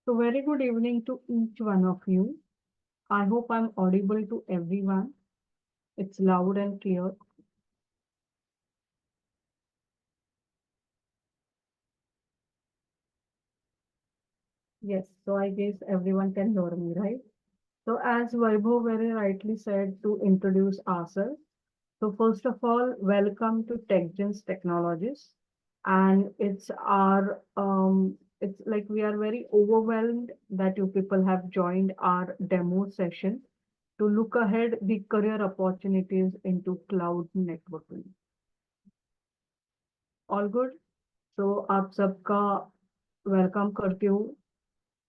So very good evening to each one of you. I hope I'm audible to everyone. It's loud and clear. Yes, so I guess everyone can hear me, right? So as Vaibhav very rightly said to introduce ourselves. So first of all, welcome to TechGens Technologies. And it's like we are very overwhelmed that you people have joined our demo session to look ahead the career opportunities into cloud networking. All good? So आप सबका welcome करती हूँ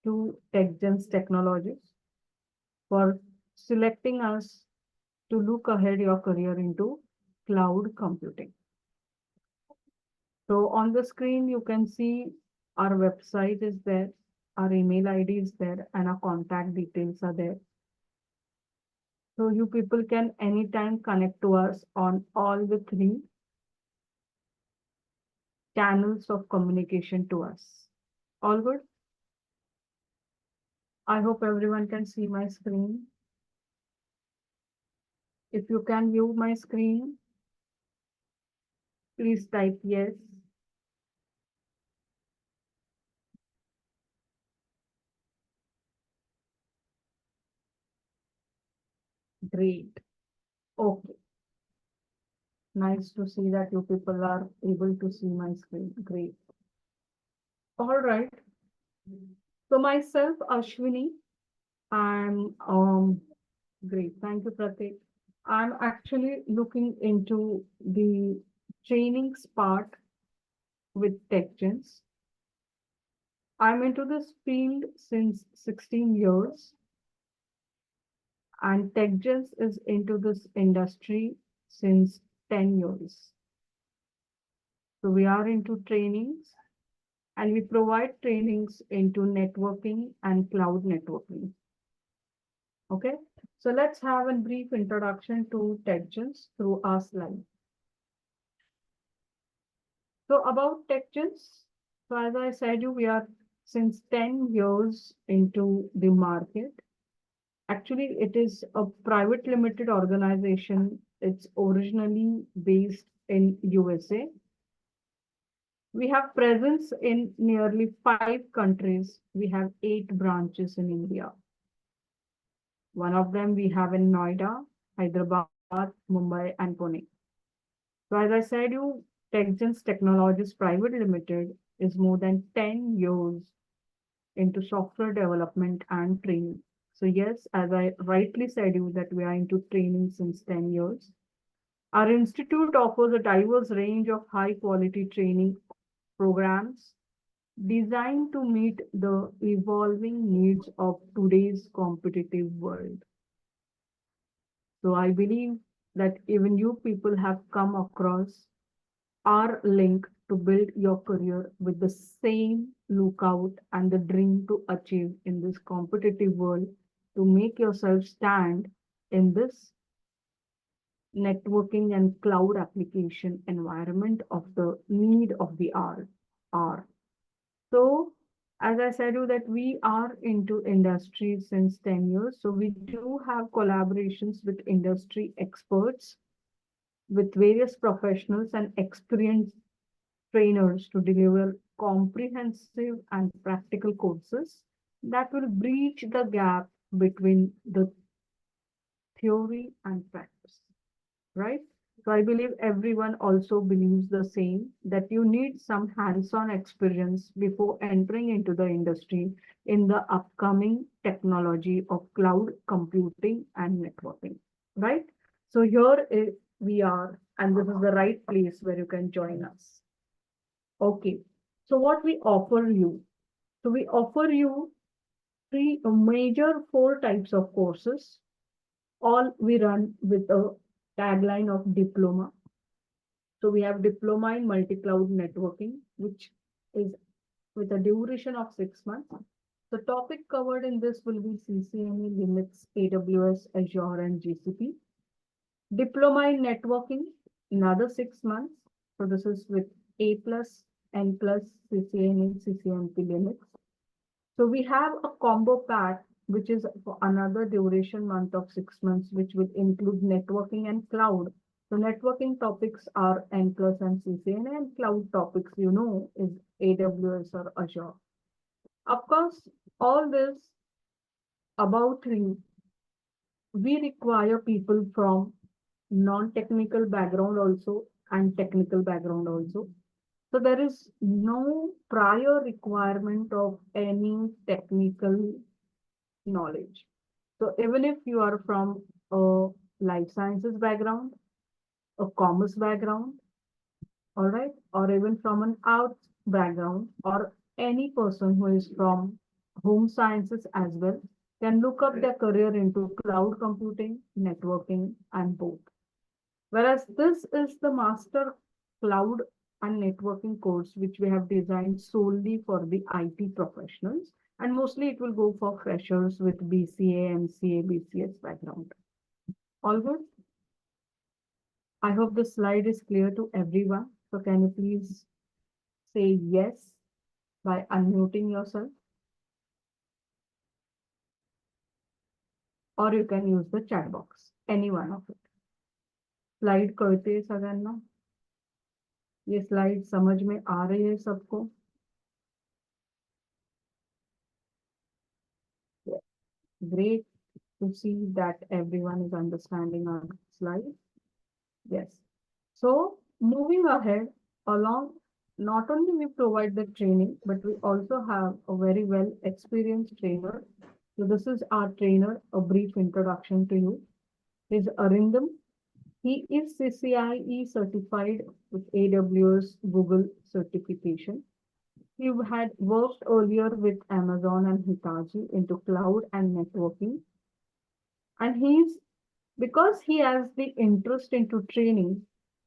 to TechGens Technologies for selecting us to look ahead your career into cloud computing. So on the screen, you can see our website is there, our email ID is there, and our contact details are there. So you people can anytime connect to us on all the three channels of communication to us. All good? I hope everyone can see my screen. If you can view my screen, please type yes. Great. Okay. Nice to see that you people are able to see my screen. Great. All right. So myself, Ashwini, I'm great. Thank you, Pratik. I'm actually looking into the trainings part with TechGens. I'm into this field since 16 years, and TechGens is into this industry since 10 years. So we are into trainings and we provide trainings into networking and cloud networking. Okay, so let's have a brief introduction to TechGens through our slide. So about TechGens, so as I said, we are since 10 years into the market. Actually, it is a private limited organization. It's originally based in USA. We have presence in nearly 5 countries. We have 8 branches in India. One of them we have in Noida, Hyderabad, Mumbai, and Pune. So as I said, TechGens Technologies Private Limited is more than 10 years into software development and training. So yes, as I rightly said that we are into training since 10 years. Our institute offers a diverse range of high quality training programs designed to meet the evolving needs of today's competitive world. So I believe that even you people have come across our link to build your career with the same lookout and the dream to achieve in this competitive world to make yourself stand in this networking and cloud application environment of the need of the hour. So as I said you that we are into industry since 10 years. So we do have collaborations with industry experts, with various professionals and experienced trainers to deliver comprehensive and practical courses that will bridge the gap between the theory and practice, right? So I believe everyone also believes the same, that you need some hands-on experience before entering into the industry in the upcoming technology of cloud computing and networking, right? So we are, and this is the right place where you can join us. Okay, so what we offer you? So we offer you three major 4 types of courses. All we run with a tagline of diploma. So we have diploma in multi-cloud networking, which is with a duration of 6 months. The topic covered in this will be CCNA, Linux, AWS, Azure, and GCP. Diploma in networking, another 6 months. So this is with A plus, N plus, CCNA, CCNP, Linux. So we have a combo pack, which is for another duration month of 6 months, which will include networking and cloud. So networking topics are N plus and CCNA, and cloud topics, is AWS or Azure. Of course, all this about three, we require people from non-technical background also and technical background also. So there is no prior requirement of any technical knowledge. So even if you are from a life sciences background, a commerce background, all right, or even from an arts background, or any person who is from home sciences as well, can look up their career into cloud computing, networking, and both. Whereas this is the master cloud and networking course, which we have designed solely for the IT professionals. And mostly it will go for freshers with BCA, MCA, BCS background. All good? I hope the slide is clear to everyone. So can you please say yes by unmuting yourself? Or you can use the chat box, any one of it. Slide करते हैं सगळ्यांना ये slide समझ में आ रही है सबको great to see that everyone is understanding our slide. Yes. So moving ahead along, not only we provide the training, but we also have a very well experienced trainer. So this is our trainer, a brief introduction to you. Is Arindam. He is CCIE certified with AWS Google certification. He had worked earlier with Amazon and Hitachi into cloud and networking. And because he has the interest into training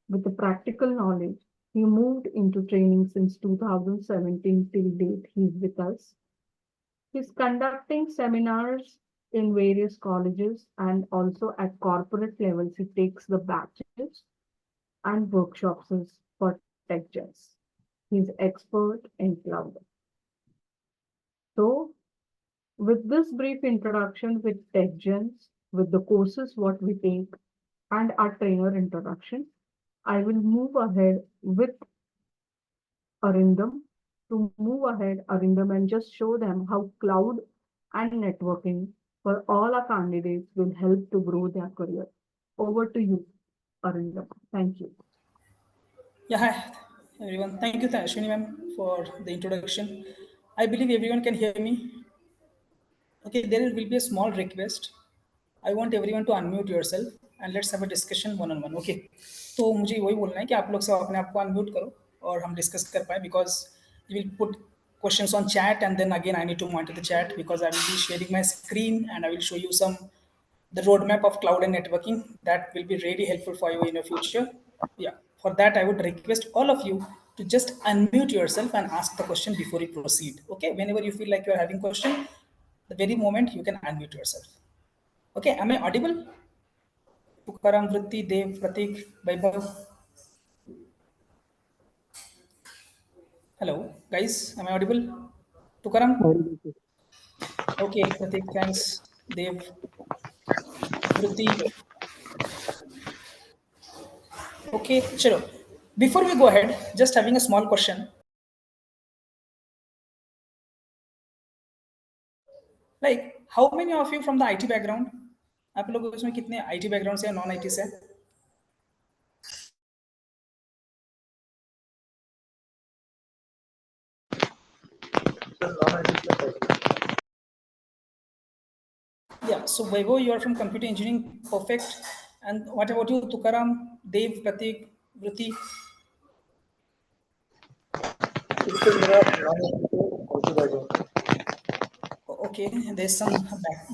with the practical knowledge, he moved into training since 2017 till date. He's with us. He's conducting seminars in various colleges and also at corporate levels. He takes the batches and workshops for TechGens. He's expert in cloud. So with this brief introduction with TechGens, with the courses what we take and our trainer introduction, I will move ahead with Arindam and just show them how cloud and networking for all our candidates will help to grow their career. Over to you, Arindam. Thank you. Yeah, hi everyone. Thank you, Ashwini ma'am, for the introduction. I believe everyone can hear me. Okay, there will be a small request. I want everyone to unmute yourself and let's have a discussion one on one. Okay. तो मुझे वही बोलना है कि आप लोग सब अपने आप को अनम्यूट करो और हम डिस्कस कर पाए because you will put questions on chat and then again I need to monitor the chat because I will be sharing my screen and I will show you the roadmap of cloud and networking that will be really helpful for you in the future. Yeah, for that I would request all of you to just unmute yourself and ask the question before you proceed. Okay, whenever you feel like you are having question, the very moment you can unmute yourself. Okay, am I audible? Tukaram, Vritti, Dev, Pratik, Vaibhav. Hello, guys, am I audible? Tukaram? Okay, Pratik, thanks. Dev, Vritti. Okay, chalo. Before we go ahead, just having a small question. Like, how many of you from the IT background? आप लोग इसमें कितने IT background से या non IT से? Yeah, so Vaibhav, you are from computer engineering, perfect. And what about you, Tukaram, Dev, Pratik, Vritti? Okay, there's some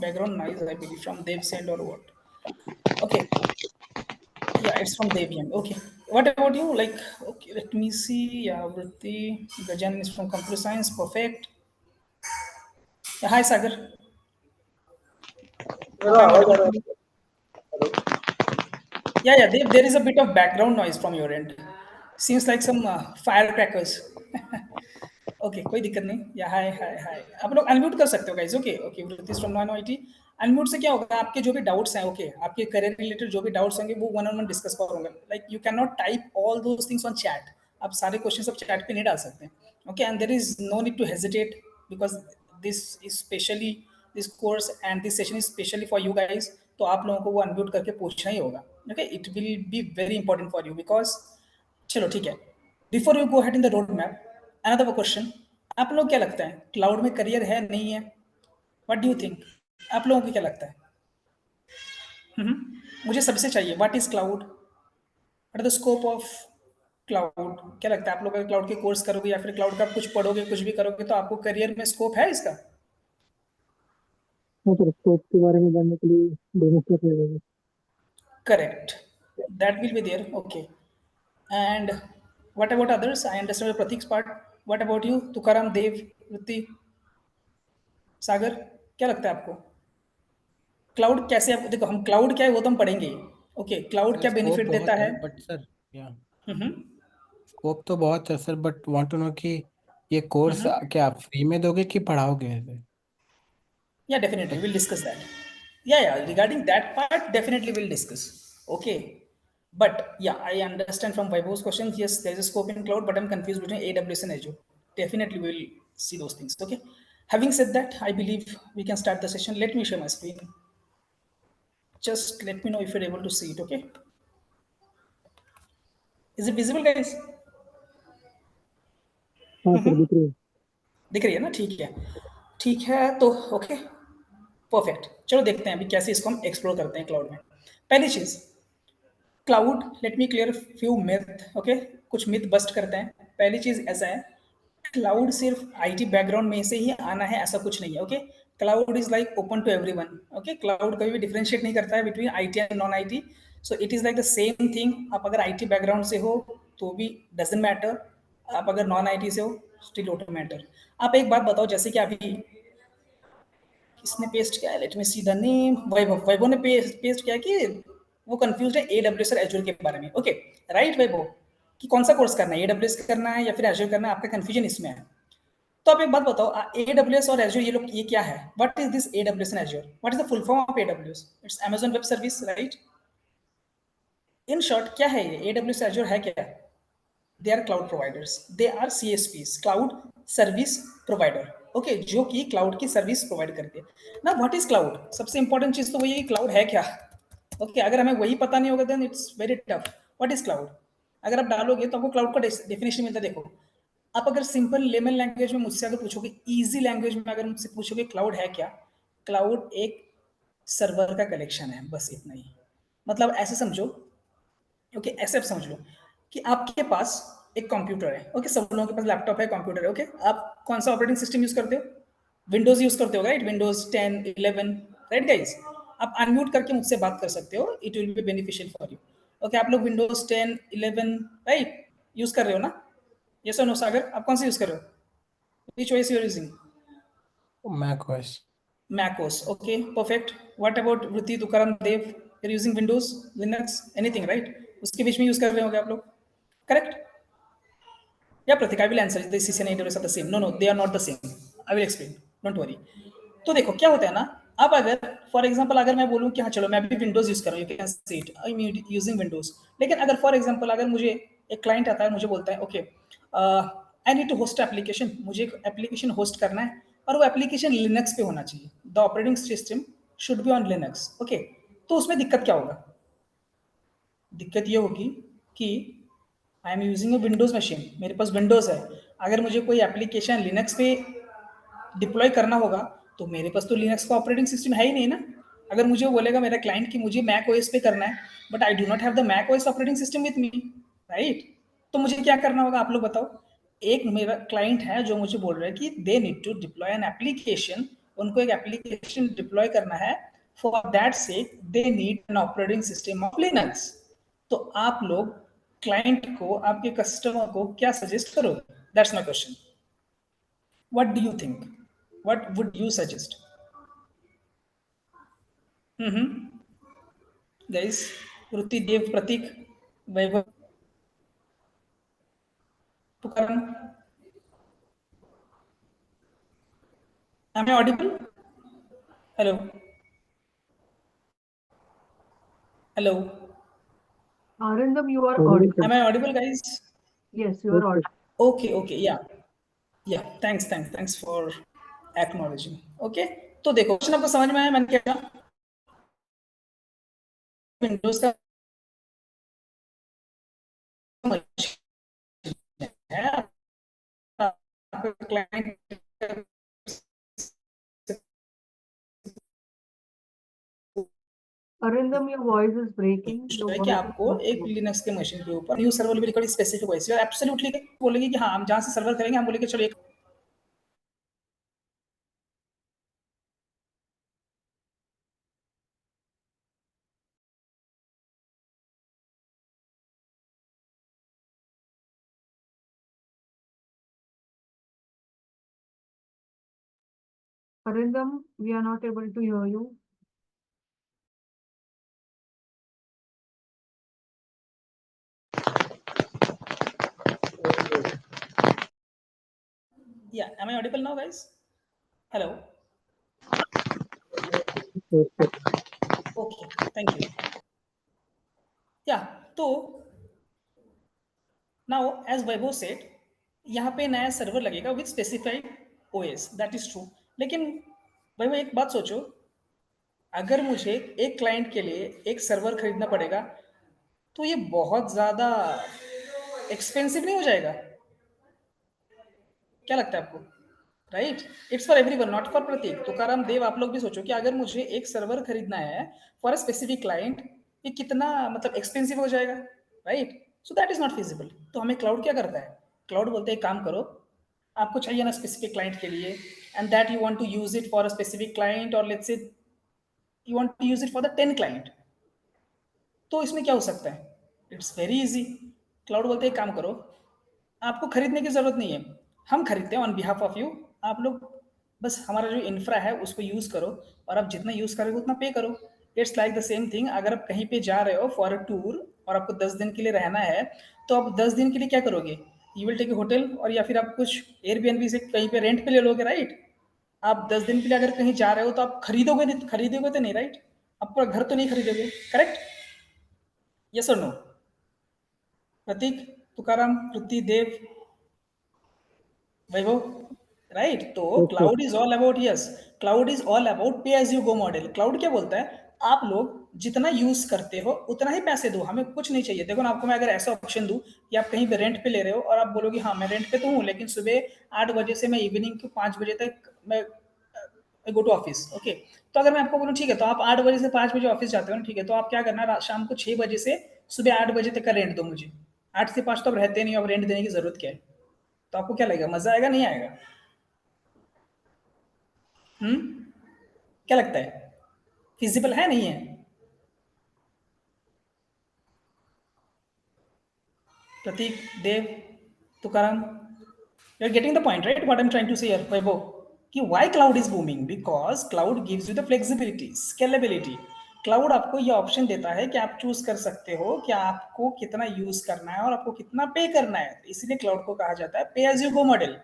background noise, I believe, from Dev's end or what. Okay, yeah, it's from Devian. Okay, what about you? Like, okay, let me see. Yeah, Vritti, Gajan is from computer science, perfect. Yeah, hi, Sagar. Hope I'm audible to you. Yeah, yeah, there is a bit of background noise from your end. Seems like some firecrackers. Okay. Okay, कोई दिक्कत नहीं। या हाय हाय हाय, आप लोग unmute कर सकते हो guys. Okay okay, वृत्ति फ्रॉम नॉन आईटी। अनम्यूट से क्या होगा, आपके जो भी डाउट्स हैं, ओके, आपके करियर रिलेटेड जो भी डाउट्स होंगे वो वन ऑन वन डिस्कस करोगे। Like you can not type all those things on chat. आप सारे क्वेश्चंस आप चैट पे नहीं डाल सकते। Okay, and there is no need to hesitate because this is specially this course and this session is specially for you guys. तो आप लोगों को वो अनम्यूट करके पूछना ही होगा। Okay, it will be very important for you because, चलो ठीक है, before you go head in the road map, another question, आप लोग क्या लगता है क्लाउड में करियर है नहीं है? What do you think? आप लोगों को क्या लगता है? मुझे सबसे चाहिए, what is cloud, what the scope of cloud? क्या लगता है आप लोग अगर क्लाउड के कोर्स करोगे या फिर क्लाउड का कुछ पढ़ोगे, कुछ भी करोगे, तो आपको करियर में स्कोप है इसका? हाँ सर, स्कोप के बारे में जानने के लिए डेमो क्लास लगेगा। Correct. That will be there. Okay. And what about others? I understand the Pratik's part. What about you, Tukaram, Dev, Vritti, सागर? क्या लगता है आपको क्लाउड कैसे? आप देखो, हम क्लाउड क्या है वो तो हम पढ़ेंगे। ओके, क्लाउड सर क्या स्कोप बेनिफिट देता बहुत है? है बट सर, या हम्म स्कोप तो बहुत है sir, but want to know कि ये कोर्स क्या आप फ्री में दोगे कि पढ़ाओगे ऐसे? Yeah, definitely we'll discuss that. Yeah, regarding that part, definitely we'll discuss. Okay, but yeah, I understand from Vaibhav's question. Yes, there's a scope in cloud, but I'm confused between AWS and Azure. Definitely we'll see those things. Okay, having said that, I believe we can start the session. Let me share my screen. Just let me know if you're able to see it. Okay, is it visible, guys? हाँ sir, दिख रही है। दिख रही है ना? ठीक है, ठीक है। तो ओके, परफेक्ट। चलो देखते हैं अभी कैसे इसको हम एक्सप्लोर करते हैं क्लाउड में। पहली चीज, cloud, let me clear few myth. Okay, कुछ मिथ बस्ट करते हैं। पहली चीज ऐसा है, क्लाउड सिर्फ आईटी बैकग्राउंड में से ही आना है ऐसा कुछ नहीं है। Okay, cloud is like open to everyone. Okay, cloud कभी भी डिफरेंशिएट नहीं करता है between IT and non IT. So it is like the same thing. आप अगर आईटी बैकग्राउंड से हो तो भी डजेंट मैटर, आप अगर नॉन आईटी से हो स्टिल डोंट मैटर। आप एक बात बताओ, जैसे कि अभी किसने पेस्ट किया है, let me see the name, Vaibhav. Vaibhav ने पेस्ट किया कि वो कंफ्यूज है एडब्ल्यूएस और एजूर के बारे में। ओके, राइट वैभव, कि कौन सा कोर्स करना है, एडब्ल्यूएस करना है या फिर एजूर करना है? आपका कंफ्यूजन इसमें है। तो आप एक बात बताओ, एडब्ल्यूएस और एजूर ये लोग ये क्या है? What is this AWS and Azure? What is the full form of AWS? It's Amazon web service, right? In short क्या है ये एडब्ल्यूएस एजूर है क्या? They are cloud providers, they are CSPs, cloud service provider. Okay, जो कि cloud की service provide करते हैं ना। What is cloud? सबसे इंपॉर्टेंट चीज तो वही है कि क्लाउड है क्या। ओके, अगर हमें वही पता नहीं होगा then it's very tough. What is cloud? अगर आप डालोगे तो आपको क्लाउड का डेफिनेशन मिलता है। देखो, आप अगर सिंपल लेमन लैंग्वेज में मुझसे अगर पूछोगे, इजी लैंग्वेज में अगर मुझसे पूछोगे क्लाउड है क्या, क्लाउड एक सर्वर का कलेक्शन है, बस इतना ही। मतलब ऐसे समझो, ओके, ऐसे आप समझ लो कि आपके पास एक कंप्यूटर है। ओके, सब लोगों के पास लैपटॉप है, कंप्यूटर है। ओके, आप कौन सा ऑपरेटिंग सिस्टम यूज करते हो? विंडोज यूज करते हो, राइट? Windows 10, 11, right guys? आप अनम्यूट करके मुझसे बात कर सकते हो, it will be beneficial for you. Okay, आप लोग विंडोज 10, 11, राइट, यूज कर रहे हो ना? यस और नो? सागर, आप कौन सा यूज कर रहे हो? Which OS you are using? macOS। macOS. Okay, perfect. What about Vritti, Tukaram, Dev? You're using Windows, Linux, anything, right? उसके बीच में यूज कर रहे होंगे आप लोग, करेक्ट? या Pratik, I will answer, this is an AWS are the same? No no, they are not the same. I will explain, don't worry. तो देखो क्या होता है ना, अब अगर फॉर एग्जांपल अगर मैं बोलूं कि हाँ चलो मैं भी विंडोज यूज कर रहा हूँ, you can see it, I am using Windows. लेकिन अगर फॉर एग्जांपल अगर मुझे एक क्लाइंट आता है, मुझे बोलता है okay I need to host application, मुझे एक एप्लीकेशन होस्ट करना है और वो एप्लीकेशन लिनक्स पे होना चाहिए, the operating system should be on Linux. Okay, तो उसमें दिक्कत क्या होगा? दिक्कत ये होगी कि I am using A Windows machine, मेरे पास विंडोज है, अगर मुझे कोई एप्लीकेशन लिनक्स पे डिप्लॉय करना होगा तो मेरे पास तो लिनक्स का ऑपरेटिंग सिस्टम है ही नहीं ना। अगर मुझे बोलेगा मेरा क्लाइंट कि मुझे मैक ओएस पे करना है, but I do not have the Mac OS operating system with me, right? तो मुझे क्या करना होगा, आप लोग बताओ। एक मेरा क्लाइंट है जो मुझे बोल रहा है कि they need to deploy an application, उनको एक एप्लीकेशन डिप्लॉय करना है, for that sake they need an operating system of Linux. तो आप लोग क्लाइंट को, आपके कस्टमर को क्या सजेस्ट करोगे? That's my question. What do you think? What would you suggest? Guys, Vruti, Dev, Pratik, Vaibhav, Tukaram. Am I audible? Hello. Hello. Arindam, you are Audible, audible. sir. Am I audible, guys? Yes, you Yes, are sir. audible. Okay. Yeah. Thanks for acknowledging. Okay. तो देखो question आपको समझ में आया मैंने क्या Windows का है client Arindam, your voice is breaking. Your है कि voice is आपको not एक clear. लिनक्स के मशीन के ऊपर new server will be specific voice you are absolutely बोलेंगे कि हाँ हम जहाँ से सर्वर करेंगे हम बोलेंगे चलो एक Arindam, we are not able to hear you. या am I audible now guys hello Yes, sir. okay thank you या तो नाउ एज वैभव सेड यहाँ पे नया सर्वर लगेगा with specified OS that is true लेकिन वैभव एक बात सोचो अगर मुझे एक क्लाइंट के लिए एक सर्वर खरीदना पड़ेगा तो ये बहुत ज़्यादा एक्सपेंसिव नहीं हो जाएगा क्या लगता है आपको right it's for everyone not for Pratik Tukaram Dev आप लोग भी सोचो कि अगर मुझे एक सर्वर खरीदना है फॉर अ स्पेसिफिक क्लाइंट ये कितना मतलब एक्सपेंसिव हो जाएगा right so that is not feasible तो हमें क्लाउड क्या करता है क्लाउड बोलते हैं काम करो आपको चाहिए ना स्पेसिफिक क्लाइंट के लिए and that you want to use it for a specific client और let's say you want to use it for the 10 client तो इसमें क्या हो सकता है इट्स वेरी इजी क्लाउड बोलते हैं काम करो आपको खरीदने की ज़रूरत नहीं है हम खरीदते हैं ऑन बिहाफ ऑफ यू आप लोग बस हमारा जो इंफ्रा है उसको यूज़ करो और आप जितना यूज़ करोगे उतना पे करो it's like the same thing अगर आप कहीं पे जा रहे हो फॉर अ टूर और आपको 10 दिन के लिए रहना है तो आप 10 दिन के लिए क्या करोगे you will take a hotel और या फिर आप कुछ एयरबीएनबी से कहीं पे रेंट पे ले लोगे राइट आप 10 दिन के लिए अगर कहीं जा रहे हो तो आप खरीदोगे तो नहीं राइट आप पूरा घर तो नहीं खरीदोगे करेक्ट यस और नो प्रतीक तुकाराम पृथ्वी देव वैभव राइट तो Yes, sir. Cloud is all about yes cloud is all about pay as you go model cloud क्या बोलता है आप लोग जितना यूज करते हो उतना ही पैसे दो हमें कुछ नहीं चाहिए देखो ना आपको मैं अगर ऐसा ऑप्शन दूं कि आप कहीं पे रेंट पे ले रहे हो और आप बोलोगे हाँ मैं रेंट पे तो हूँ लेकिन सुबह 8 बजे से मैं इवनिंग के 5 बजे तक मैं गो टू ऑफिस ओके तो अगर मैं आपको बोलूँ ठीक है तो आप 8 बजे से 5 बजे ऑफिस जाते हो ना ठीक है तो आप क्या करना शाम को 6 बजे से सुबह 8 बजे तक का रेंट दो मुझे 8 से 5 तो आप रहते नहीं हो अब रेंट देने की जरूरत क्या है तो आपको क्या लगेगा मजा आएगा नहीं आएगा क्या लगता है फिजिबल है नहीं है Pratik Dev Tukaram you are getting the point right what I am trying to say here Vaibhav कि why cloud is booming because cloud gives you the flexibility scalability cloud आपको ये ऑप्शन देता है कि आप चूज कर सकते हो कि आपको कितना यूज करना है और आपको कितना पे करना है इसलिए क्लाउड को कहा जाता है pay as you go model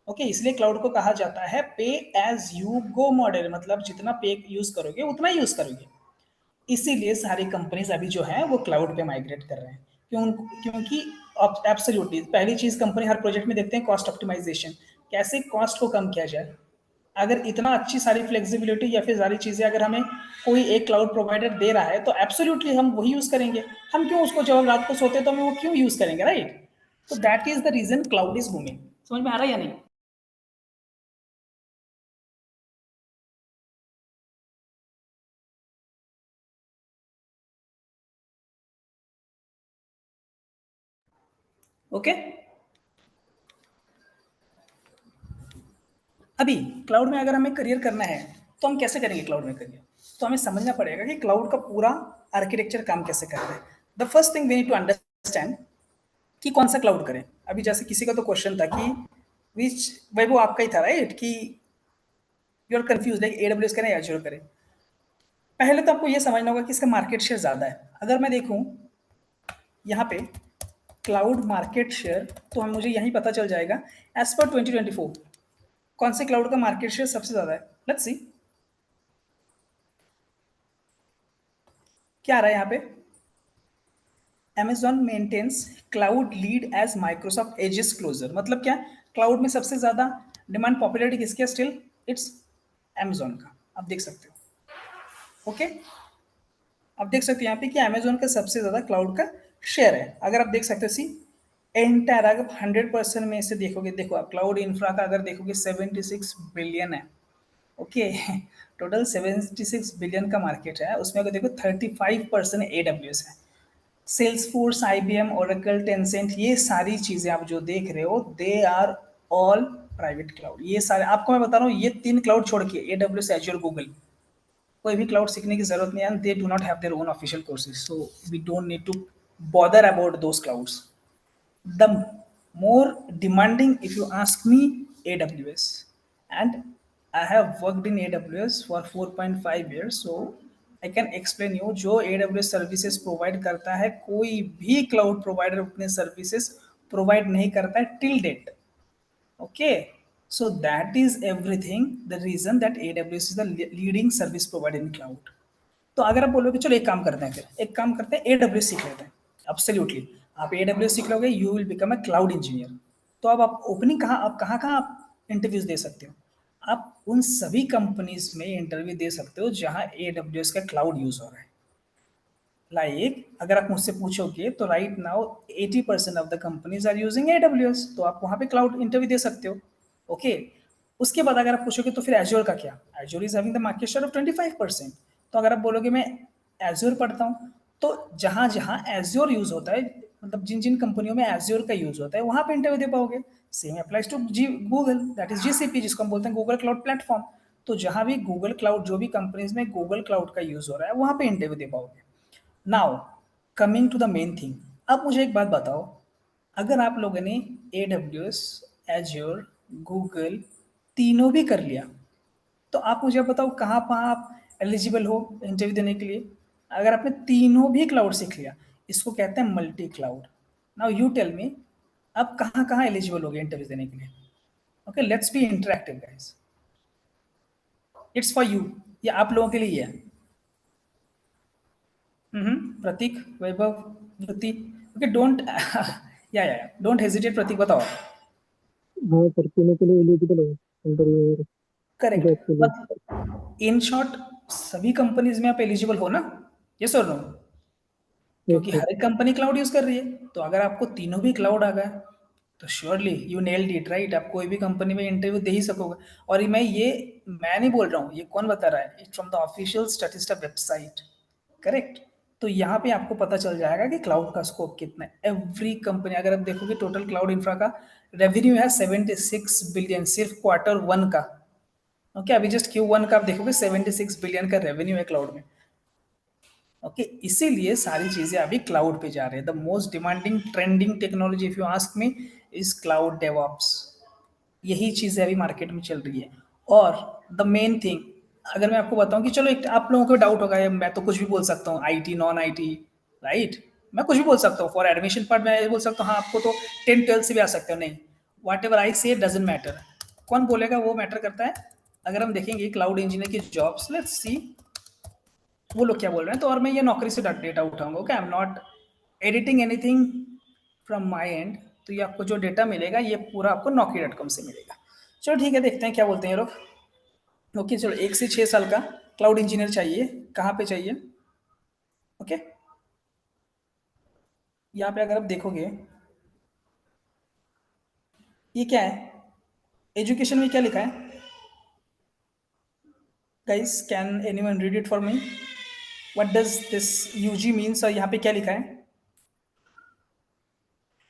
okay इसलिए क्लाउड को कहा जाता है pay as you go model मतलब जितना पे यूज करोगे उतना यूज करोगे इसीलिए सारी कंपनीज अभी जो है वो क्लाउड पे माइग्रेट कर रहे हैं क्योंकि एब्सोल्युटली पहली चीज कंपनी हर प्रोजेक्ट में देखते हैं कॉस्ट ऑप्टिमाइजेशन कैसे कॉस्ट को कम किया जाए अगर इतना अच्छी सारी फ्लेक्सिबिलिटी या फिर सारी चीजें अगर हमें कोई एक क्लाउड प्रोवाइडर दे रहा है तो एब्सोल्युटली हम वही यूज करेंगे हम क्यों उसको जब हम रात को सोते तो हम वो क्यों यूज करेंगे राइट तो that is the reason cloud is booming समझ में आ रहा है या नहीं ओके अभी क्लाउड में अगर हमें करियर करना है तो हम कैसे करेंगे क्लाउड में करियर तो हमें समझना पड़ेगा कि क्लाउड का पूरा आर्किटेक्चर काम कैसे करता है the first thing we need to understand कि कौन सा क्लाउड करें अभी जैसे किसी का तो क्वेश्चन था कि विच वो आपका ही था राइट कि you are confuse like AWS करें या एजूर करें पहले तो आपको ये समझना होगा कि इसका मार्केट शेयर ज़्यादा है अगर मैं देखूँ यहाँ पे क्लाउड मार्केट शेयर तो हम मुझे यहीं पता चल जाएगा एज पर 2024 कौन से क्लाउड का मार्केट शेयर सबसे ज्यादा है? लेट्स सी क्या आ रहा है यहाँ पे। Amazon maintains cloud lead as Microsoft एजेस क्लोजर। मतलब क्या, क्लाउड में सबसे ज्यादा डिमांड पॉपुलैरिटी किसकी है? स्टिल इट्स Amazon का। आप देख सकते हो, ओके आप देख सकते हो यहाँ पे कि Amazon का सबसे ज्यादा क्लाउड का शेयर है। अगर आप देख सकते हो सी एंटायर, अगर 100% में से देखोगे, देखो आप क्लाउड इंफ्रा का अगर देखोगे 76 बिलियन है, ओके टोटल 76 बिलियन का मार्केट है। उसमें अगर देखो 35% AWS है। सेल्सफोर्स, IBM, ओरेकल, टेंसेंट, ये सारी चीजें आप जो देख रहे हो they are all private cloud. ये सारे आपको मैं बता रहा हूँ, ये 3 क्लाउड छोड़ के AWS, एज्योर, गूगल, कोई भी क्लाउड सीखने की जरूरत नहीं है। They do not have their own official courses, so we don't need to bother about those clouds. The more demanding, if you ask me, AWS, and I have worked in AWS for 4.5 years, so I can explain you जो AWS services provide करता है कोई भी cloud provider उतने services provide नहीं करता है till date, okay so that is everything, the reason that AWS is the leading service provider in cloud। तो अगर आप बोलोगे चलो एक काम करते हैं, फिर एक काम करते हैं AWS सीख लेते हैं, एब्सोल्युटली आप AWS सीख लोगे, you will become a cloud engineer. तो अब आप ओपनिंग कहाँ, आप कहाँ आप इंटरव्यूज दे सकते हो? आप उन सभी कंपनीज में इंटरव्यू दे सकते हो जहाँ AWS का क्लाउड यूज हो रहा है। लाइक अगर आप मुझसे पूछोगे तो right now 80% of the companies are using AWS, तो आप वहाँ पे क्लाउड इंटरव्यू दे सकते हो, ओके उसके बाद अगर आप पूछोगे तो फिर एज्योर का क्या? Azure is having the market share of 25%। तो अगर आप बोलोगे मैं एज्योर पढ़ता हूँ, तो जहाँ जहाँ एज्योर यूज होता है, मतलब जिन जिन कंपनियों में एज्योर का यूज होता है वहाँ पे इंटरव्यू दे पाओगे। Same applies to Google, that is GCP, जिसको हम बोलते हैं गूगल क्लाउड प्लेटफॉर्म। तो जहाँ भी गूगल क्लाउड, जो भी कंपनीज में गूगल क्लाउड का यूज हो रहा है वहाँ पे इंटरव्यू दे पाओगे। Now coming to the main thing, अब मुझे एक बात बताओ, अगर आप लोगों ने AWS, एज्योर, गूगल तीनों भी कर लिया, तो आप मुझे बताओ कहाँ पर आप एलिजिबल हो इंटरव्यू देने के लिए? अगर आपने तीनों भी क्लाउड सीख लिया, इसको कहते हैं multi cloud. Now you tell me, आप कहाँ कहाँ एलिजिबल हो गए इंटरव्यू देने के लिए? Okay let's be interactive guys, it's for you, ये आप लोगों के लिए है। प्रतीक, वैभव, वृत्ति, ओके डोंट या डोंट हेजिटेट, प्रतीक बताओ। हाँ सर, तीनों के लिए एलिजिबल हो इंटरव्यू जॉब के करेक्ट, लिए। इन शॉर्ट सभी कंपनीज में आप एलिजिबल हो ना? यस और नो? यस क्योंकि सर। हर एक कंपनी क्लाउड यूज कर रही है, तो अगर आपको तीनों भी क्लाउड आ गया तो surely you nailed it, right? आप कोई भी कंपनी में इंटरव्यू दे ही सकोगे। और मैं नहीं बोल रहा हूँ, ये कौन बता रहा है? It's from the official Statista website, correct? तो यहाँ पे आपको पता चल जाएगा कि क्लाउड का स्कोप कितना है। एवरी कंपनी, अगर आप देखोगे टोटल क्लाउड इंफ्रा का रेवेन्यू है 76 बिलियन सिर्फ Q1 का, ओके अभी जस्ट Q1 का आप देखोगे 76 बिलियन का रेवेन्यू है क्लाउड में, ओके इसीलिए सारी चीजें अभी क्लाउड पे जा रही है। The most demanding trending technology if you ask me is cloud DevOps. यही चीजें अभी मार्केट में चल रही है। और द मेन थिंग, अगर मैं आपको बताऊं कि चलो एक आप लोगों को डाउट होगा, मैं तो कुछ भी बोल सकता हूँ, IT नॉन IT, राइट? मैं कुछ भी बोल सकता हूँ, फॉर एडमिशन पार्ट मैं ये बोल सकता हूँ हाँ आपको तो 10-12 से भी आ सकते हो। नहीं, वॉट एवर आई से डजेंट मैटर। कौन बोलेगा वो मैटर करता है। अगर हम देखेंगे क्लाउड इंजीनियर की जॉब्स, लेट्स सी वो लोग क्या बोल रहे हैं। तो और मैं ये नौकरी से डेटा उठाऊंगा, okay I am not editing anything from my and. तो ये आपको जो डेटा मिलेगा ये पूरा आपको Naukri.com से मिलेगा। चलो ठीक है, देखते हैं क्या बोलते हैं ये लोग। ओके चलो, 1 से 6 साल का क्लाउड इंजीनियर चाहिए, कहाँ पे चाहिए? ओके यहाँ पे अगर आप देखोगे ये क्या है, एजुकेशन में क्या लिखा है guys? Can anyone read it for me? What does this UG means? और यहाँ पे क्या लिखा है?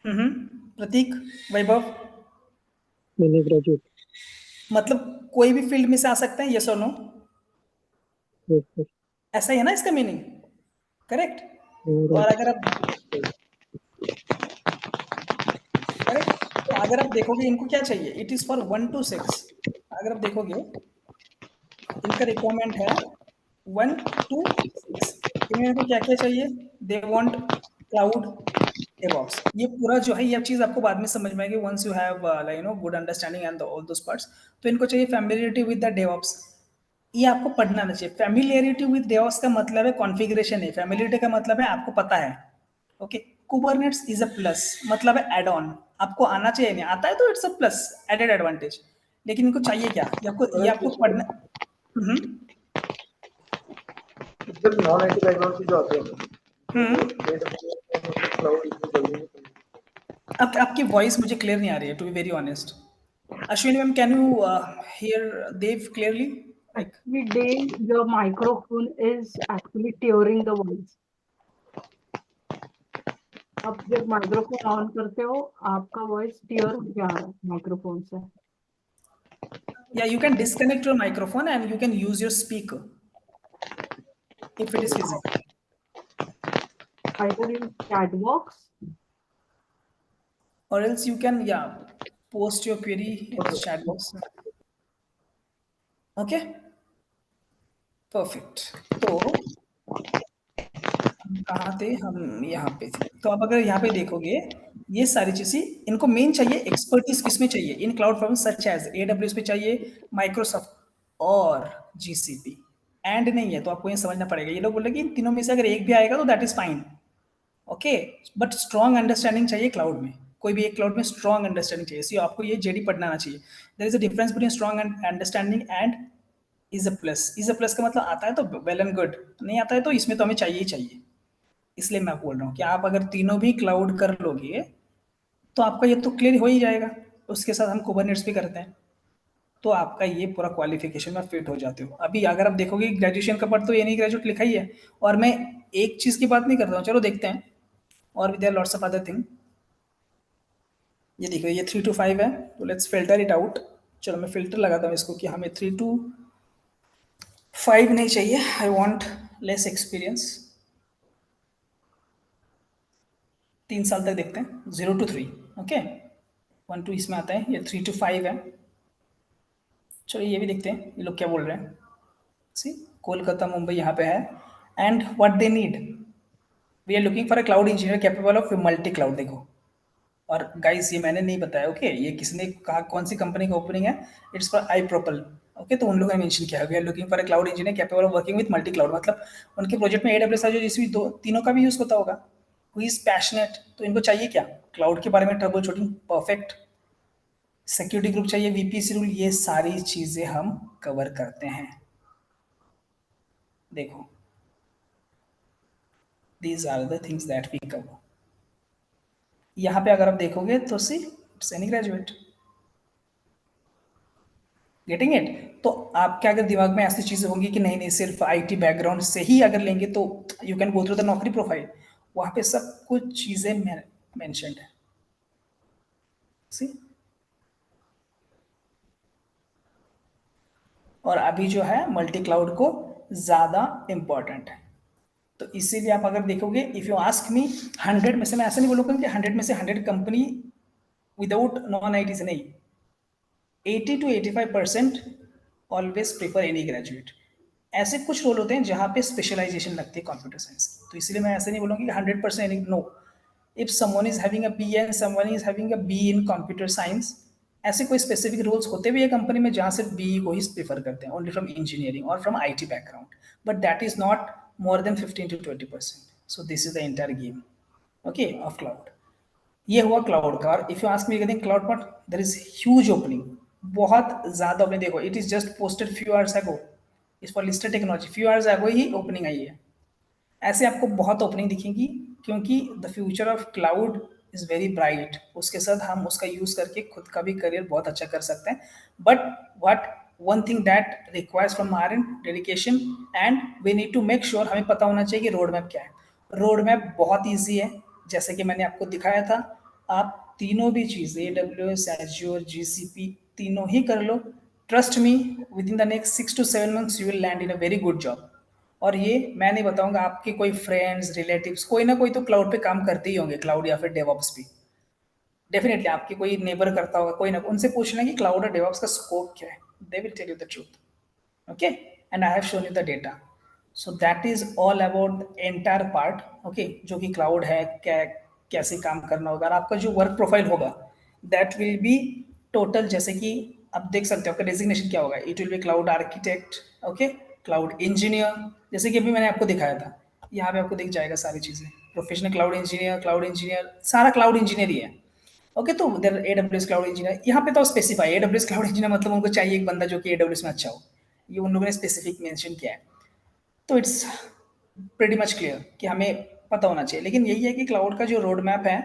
प्रतीक, वैभव, मैंने ग्रेजुएट। मतलब कोई भी फील्ड में से आ सकते हैं, यस और नो? Yes sir. ऐसा ही है ना इसका मीनिंग, करेक्ट? और अगर आप करेक्ट, तो अगर आप देखोगे इनको क्या चाहिए, इट इज फॉर 1 to 6। अगर आप देखोगे इनका रिक्वायरमेंट है 1 to 6। इनको क्या क्या चाहिए? दे वांट क्लाउड DevOps, ये पूरा जो है ये चीज आपको बाद में समझ में आएगी once you have good understanding and all those parts. तो इनको चाहिए फैमिलियरिटी विद द DevOps, ये आपको पढ़ना नहीं चाहिए। फैमिलियरिटी विद DevOps का मतलब है कॉन्फ़िगरेशन है, फैमिलियरिटी का मतलब है आपको पता है। ओके, कुबरनेट्स इज अ प्लस, मतलब है एड ऑन, आपको आना चाहिए, नहीं आता है तो it's a plus, added advantage. लेकिन इनको चाहिए क्या, ये आपको पढ़ना। हम्म जब नॉन आईटी बैकग्राउंड से जो आते हैं हम्म क्लाउड इसमें जल्दी नहीं समझ। आपकी वॉइस मुझे क्लियर नहीं आ रही है, to be very honest. Ashwini ma'am, can you hear Dev clearly? Like, Actually, Dave, your microphone is actually tearing the voice. आप जब माइक्रोफोन ऑन करते हो आपका वॉइस टीयर हो जा रहा है माइक्रोफोन से। yeah, you can disconnect your microphone and you can use your speaker if it is feasible. Either in chat box Or else you can, yeah, post your query in the chat box. Okay, perfect. तो हम कहाँ थे, हम यहाँ पे थे। तो आप अगर यहाँ पे देखोगे ये सारी चीजें, इनको मेन चाहिए एक्सपर्टीज किस में चाहिए, in cloud platform such as AWS पे चाहिए, माइक्रोसॉफ्ट और GCP। एंड नहीं है तो आपको ये समझना पड़ेगा, ये लोग बोले कि इन तीनों में से अगर एक भी आएगा तो that is fine. Okay, but strong understanding चाहिए क्लाउड में, कोई भी एक क्लाउड में स्ट्रॉन्ग अंडरस्टैंडिंग चाहिए। सी आपको ये जेडी पढ़ना आना चाहिए। There is a difference between strong understanding and is a plus. Is a plus का मतलब आता है तो वेल एंड गुड, नहीं आता है तो इसमें तो हमें चाहिए ही चाहिए। इसलिए मैं बोल रहा हूँ कि आप अगर तीनों भी क्लाउड कर लोगे तो आपका ये तो क्लियर हो ही जाएगा। उसके साथ हम कुबरनेट्स भी करते हैं, तो आपका ये पूरा क्वालिफिकेशन में फिट हो जाते हो। अभी अगर आप देखोगे ग्रेजुएशन का पढ़ तो ये नहीं ग्रेजुएट लिखा ही है। और मैं एक चीज की बात नहीं कर रहा हूँ, चलो देखते हैं, और भी there lots of other thing. ये देखो ये 3 to 5 है, तो लेट्स फिल्टर इट आउट। चलो मैं फिल्टर लगाता हूँ इसको कि हमें 3 to 5 नहीं चाहिए, आई वॉन्ट लेस एक्सपीरियंस। 3 साल तक देखते हैं, 0 to 3। ओके, 1 2 इसमें आता है, ये 3 to 5 है। चलो ये भी देखते हैं ये लोग क्या बोल रहे हैं। सी, कोलकाता मुंबई यहाँ पे है। And what they need, we are looking for a cloud engineer capable of multi cloud. देखो, और गाइस ये मैंने नहीं बताया, ओके, ये किसने कहा, कौन सी कंपनी का ओपनिंग है, it's for I propel. Okay, तो उन लोगों ने मेंशन किया है we are looking for a cloud engineer capable of working with multi cloud, मतलब उनके प्रोजेक्ट में AWS जो जिसमें दो तीनों का भी यूज होता होगा, हु इज पैशनेट। तो इनको चाहिए क्या, क्लाउड के बारे में troubleshooting perfect, security group चाहिए, VPC रूल, ये सारी चीजें हम कवर करते हैं। देखो, these are the things that we cover. यहाँ पे अगर आप देखोगे तो see it's any graduate getting it. तो आपके अगर दिमाग में ऐसी चीजें होंगी कि नहीं नहीं सिर्फ IT बैकग्राउंड से ही अगर लेंगे तो you can go through the नौकरी प्रोफाइल, वहां पे सब कुछ चीजें मेंशन्ड है। सी, और अभी जो है मल्टी क्लाउड को ज्यादा इंपॉर्टेंट है। तो इसीलिए आप अगर देखोगे, इफ यू आस्क मी, 100 में से, मैं ऐसा नहीं बोलूंगा कि 100 में से 100 कंपनी विदाउट नॉन IT से नहीं, 80 to 85% always prefer any graduate. ऐसे कुछ रोल होते हैं जहाँ पे स्पेशलाइजेशन लगती है कंप्यूटर साइंस की, तो इसलिए मैं ऐसे नहीं बोलूँगा कि 100% no. If someone is having a BA and someone is having a BE in computer science, ऐसे कोई स्पेसिफिक रोल्स होते भी है कंपनी में जहाँ सिर्फ BE को ही प्रेफर करते हैं, ओनली फ्रॉम इंजीनियरिंग और from IT background, but that is not more than 15 to 20%। So this is the entire game, okay, of cloud. ये हुआ क्लाउड का। और if you ask me again cloud part, there is huge opening, बहुत ज्यादा opening. देखो it is just posted few hours ago, is for listed technology, few hours ago ही opening आई है। ऐसे आपको बहुत ओपनिंग दिखेंगी, क्योंकि the future of cloud is very bright. उसके साथ हम उसका यूज करके खुद का भी करियर बहुत अच्छा कर सकते हैं। But what one thing that requires from our end dedication, and we need to make sure, हमें पता होना चाहिए कि रोड मैप क्या है। रोड मैप बहुत ईजी है, जैसे कि मैंने आपको दिखाया था। आप तीनों भी चीज़ AWS, Azure, GCP तीनों ही कर लो। Trust me, within the next 6 to 7 months you will land in a very good job. और ये मैं नहीं बताऊंगा, आपके कोई फ्रेंड्स रिलेटिव्स कोई ना कोई तो क्लाउड पे काम करते ही होंगे, क्लाउड या फिर डेवऑप्स भी। डेफिनेटली आपके कोई नेबर करता होगा, कोई ना, उनसे पूछना कि क्लाउड और डेवऑप्स का स्कोप क्या है, they will tell you the truth. Okay, and I have shown you the data. So that is all about entire part, okay, जो कि क्लाउड है क्या है, कैसे काम करना होगा, और आपका जो वर्क प्रोफाइल होगा दैट विल बी टोटल, जैसे कि आप देख सकते हो आपका डेजिग्नेशन क्या होगा, it will be cloud architect, okay, cloud engineer, जैसे कि अभी मैंने आपको दिखाया था, यहाँ पे आपको दिख जाएगा सारी चीज़ें, प्रोफेशनल क्लाउड इंजीनियर, सारा क्लाउड इंजीनियर ही है। ओके, तो उधर AWS क्लाउड इंजीनियर, यहाँ पे तो स्पेसिफाई AWS क्लाउड इंजीनियर मतलब उनको चाहिए एक बंदा जो कि AWS में अच्छा हो, ये उन लोगों ने स्पेसिफिक मेंशन किया है। तो इट्स प्रेटी मच क्लियर कि हमें पता होना चाहिए, लेकिन यही है कि क्लाउड का जो रोड मैप है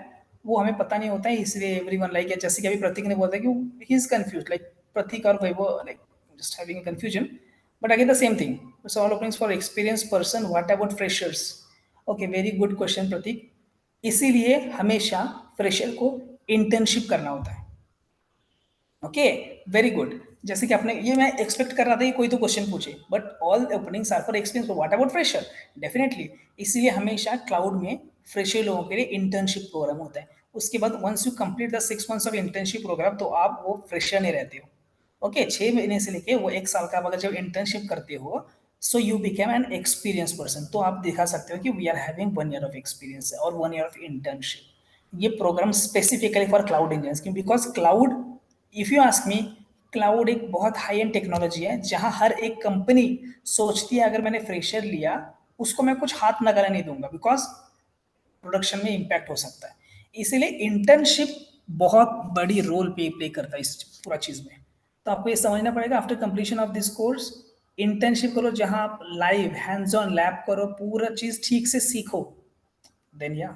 वो हमें पता नहीं होता है, इसलिए एवरीवन लाइक, जैसे कि अभी प्रतीक ने बोला कि he is confuse, like Pratik और Vaibhav like just having a confusion, but again the same thing, it's all openings for experience person, what about freshers. Okay, very good question Pratik. इसीलिए हमेशा फ्रेशर को इंटर्नशिप करना होता है। Okay, very good. जैसे कि आपने, ये मैं एक्सपेक्ट कर रहा था कि कोई तो क्वेश्चन पूछे, but all openings are for experience, what about fresher, definitely. इसीलिए हमेशा क्लाउड में फ्रेशर लोगों के लिए इंटर्नशिप प्रोग्राम होता है। उसके बाद once you complete the 6 months of internship program, तो आप वो फ्रेशर नहीं रहते हो। ओके, 6 महीने से लेके वो 1 साल का आप अगर जब इंटर्नशिप करते हो, so you became an experience person, तो आप दिखा सकते हो कि we are having 1 year of experience और 1 ईयर ऑफ इंटर्नशिप। ये program specifically for cloud engineers, because cloud, if you ask me, cloud एक बहुत हाई एंड टेक्नोलॉजी है जहां हर एक कंपनी सोचती है अगर मैंने फ्रेशर लिया उसको मैं कुछ हाथ लगाने नहीं दूंगा, बिकॉज प्रोडक्शन में इम्पैक्ट हो सकता है। इसीलिए इंटर्नशिप बहुत बड़ी रोल प्ले करता है इस पूरा चीज में। तो आपको ये समझना पड़ेगा, after completion of this course internship करो जहां आप लाइव हैंड्स ऑन लैब करो, पूरा चीज ठीक से सीखो, देन या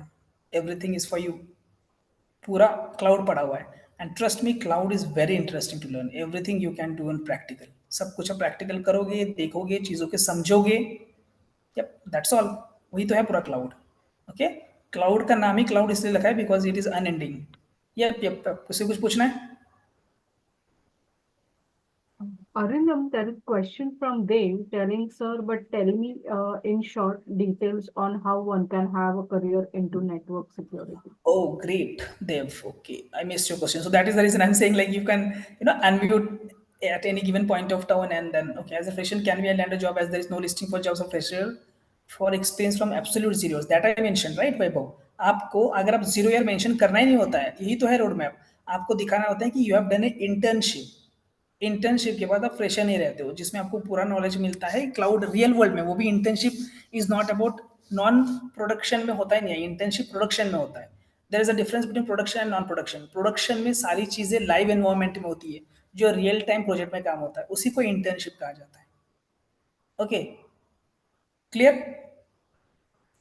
एवरीथिंग इज फॉर यू। पूरा क्लाउड पड़ा हुआ है, and trust me cloud is very interesting to learn, everything you can do in practical, सब कुछ आप प्रैक्टिकल करोगे, देखोगे, चीज़ों के समझोगे, यप दैट्स ऑल। वही तो है पूरा क्लाउड। ओके, क्लाउड का नाम ही क्लाउड इसलिए रखा है because it is unending. Yup yup, किसी कुछ पूछना है? Arindam, there is question from Dave telling, sir, but tell me in short details on how one can have a career into network security. Oh, great, Dev. Okay, I missed your question. So that is the reason I'm saying, like, you can, unmute at any given point of time, and then, okay, as a fresher, can we land a job as there is no listing for jobs of fresher for experience from absolute zeros? That I mentioned, right, Vaibhav? आपको अगर आप 0 year mention करना ही नहीं होता है, यही तो है रोड मैप। आपको दिखाना होता है कि you have done a internship. Internship के बाद आप फ्रेशर नहीं रहते हो, जिसमें आपको पूरा नॉलेज मिलता है क्लाउड रियल वर्ल्ड में। वो भी internship is not about, non production में होता ही नहीं है, इंटर्नशिप प्रोडक्शन में होता है। There is a difference between production and non production. Production में सारी चीजें लाइव एनवायरमेंट में होती है, जो रियल टाइम प्रोजेक्ट में काम होता है, उसी को इंटर्नशिप कहा जाता है। Okay, clear?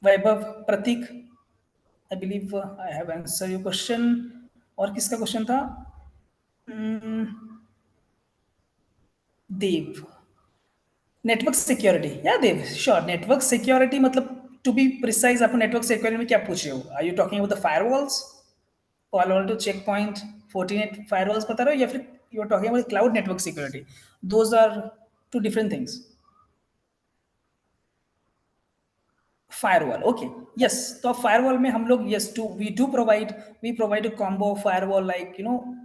Vaibhav, Prateek, I believe I have answer your question. और किसका क्वेश्चन था? देव, नेटवर्क सिक्योरिटी, या देव, श्योर। नेटवर्क सिक्योरिटी मतलब, टू बी प्रिसाइज, आप नेटवर्क सिक्योरिटी में क्या पूछ रहे हो? Are you talking about the firewalls, Palo Alto checkpoint, Fortinet firewalls बता रहे हो, या फिर you are talking about cloud network security? Those are two different things. Firewall, okay, yes. तो firewall में हम लोग, yes, we provide a combo of firewall, like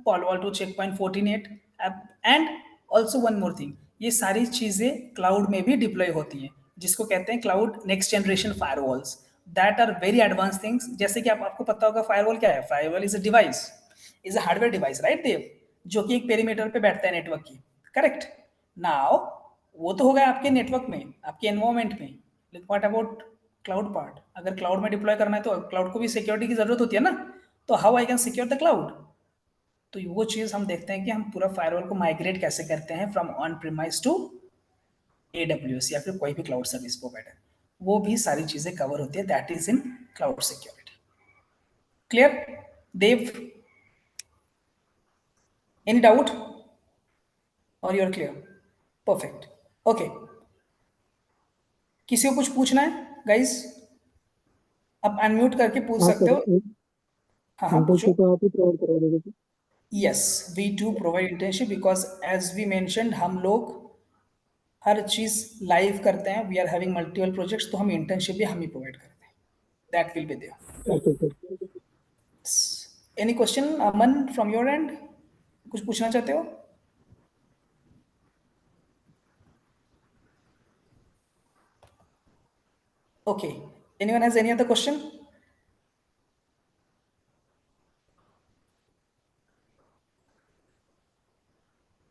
Palo Alto, checkpoint, Fortinet, and also one more thing, ये सारी चीजें cloud में भी deploy होती हैं, जिसको कहते हैं cloud next generation firewalls, that are very advance things. जैसे कि आपको पता होगा फायरवॉल क्या है। Firewall is a device, is a hardware device, right Dev, जो कि एक पेरीमीटर पे बैठता है नेटवर्क की, करेक्ट? नाउ वो तो होगा आपके नेटवर्क में, आपके एनवायरमेंट में, लेकिन व्हाट अबाउट क्लाउड पार्ट? अगर क्लाउड में डिप्लॉय करना है तो क्लाउड को भी सिक्योरिटी की जरूरत होती है ना, तो how I can secure the cloud? तो वो चीज हम देखते हैं कि हम पूरा फायरवॉल को माइग्रेट कैसे करते हैं from on premise to AWS या फिर कोई भी क्लाउड सर्विस प्रोवाइडर, वो भी सारी चीजें कवर होती है, that is in cloud security. Clear Dev? Any doubt और you are clear? Perfect, okay. किसी को कुछ पूछना है गाइस? आप अनम्यूट करके पूछ हाँ सकते सर, हो। हाँ हाँ, पूछो। इंटर्नशिप आप ही प्रोवाइड करा दोगे sir? Yes, we do provide internship, because as we mentioned, हम लोग हर चीज लाइव करते हैं, we are having multiple projects, तो हम इंटर्नशिप भी हम ही प्रोवाइड करते हैं, that will be there. Okay sir. Any question Aman from your end? कुछ पूछना चाहते हो? Okay, anyone has any other question?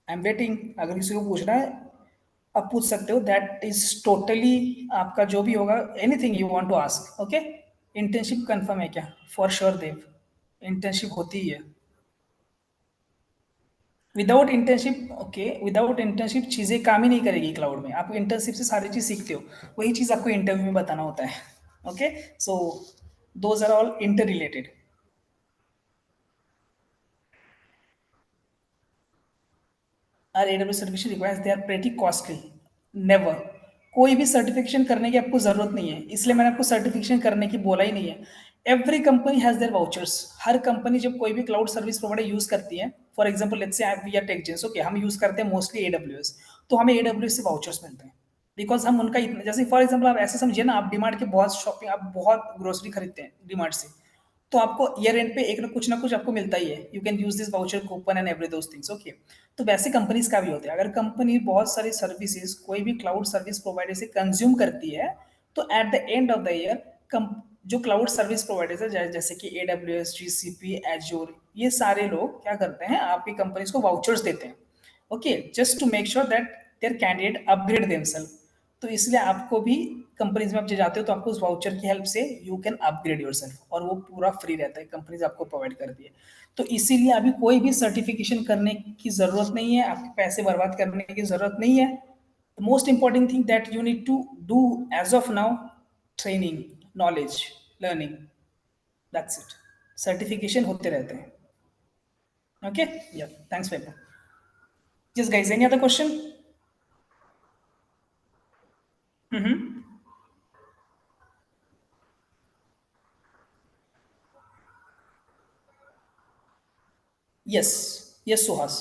I am waiting, अगर किसी को पूछना है आप पूछ सकते हो, दैट इज टोटली आपका जो भी होगा, anything you want to ask. Okay, internship confirm है क्या? फॉर श्योर देव, इंटर्नशिप होती ही है। Without internship, okay, without internship चीज़ें काम ही नहीं करेगी क्लाउड में। आप इंटर्नशिप से सारी चीज़ सीखते हो, वही चीज़ आपको इंटरव्यू में बताना होता है। Okay, so those are all inter related. Are AWS certification requires, they are pretty costly. Never, कोई भी सर्टिफिकेशन करने की आपको जरूरत नहीं है, इसलिए मैंने आपको सर्टिफिकेशन करने की बोला ही नहीं है। Every company has their vouchers. हर कंपनी जब कोई भी क्लाउड सर्विस प्रोवाइडर यूज करती है, for example let's say we are Techgens, okay, हम यूज करते हैं मोस्टली AWS, तो हमें AWS से वाउचर्स मिलते हैं, बिकॉज हम उनका इतना, जैसे फॉर एग्जाम्पल आप ऐसे समझिए ना, आप डीमार्ट के बहुत शॉपिंग, आप बहुत ग्रोसरी खरीदते हैं डीमार्ट से, तो आपको ईयर एंड पे एक ना कुछ आपको मिलता ही है, you can use this voucher coupon and every those things. Okay, तो वैसे कंपनीज का भी होता है, अगर कंपनी बहुत सारी सर्विसेज कोई भी क्लाउड सर्विस प्रोवाइडर से कंज्यूम करती है, तो at the end of the year जो क्लाउड सर्विस प्रोवाइडर्स है, जैसे कि AWS, GCP, एज्योर, ये सारे लोग क्या करते हैं, आपकी कंपनीज को वाउचर्स देते हैं। Okay, just to make sure that their candidate upgrade themselves. तो इसलिए आपको भी कंपनीज में आप जो जाते हो, तो आपको उस वाउचर की हेल्प से यू कैन अपग्रेड योरसेल्फ, और वो पूरा फ्री रहता है, कंपनीज आपको प्रोवाइड करती है। तो इसीलिए अभी कोई भी सर्टिफिकेशन करने की जरूरत नहीं है, आपके पैसे बर्बाद करने की जरूरत नहीं है। The most important thing that you need to do as of now, training, knowledge, learning, that's it. Certification होते रहते हैं। ओके, या थैंक्स वेपर। Yes guys, any other question? Yes, yes Suhas,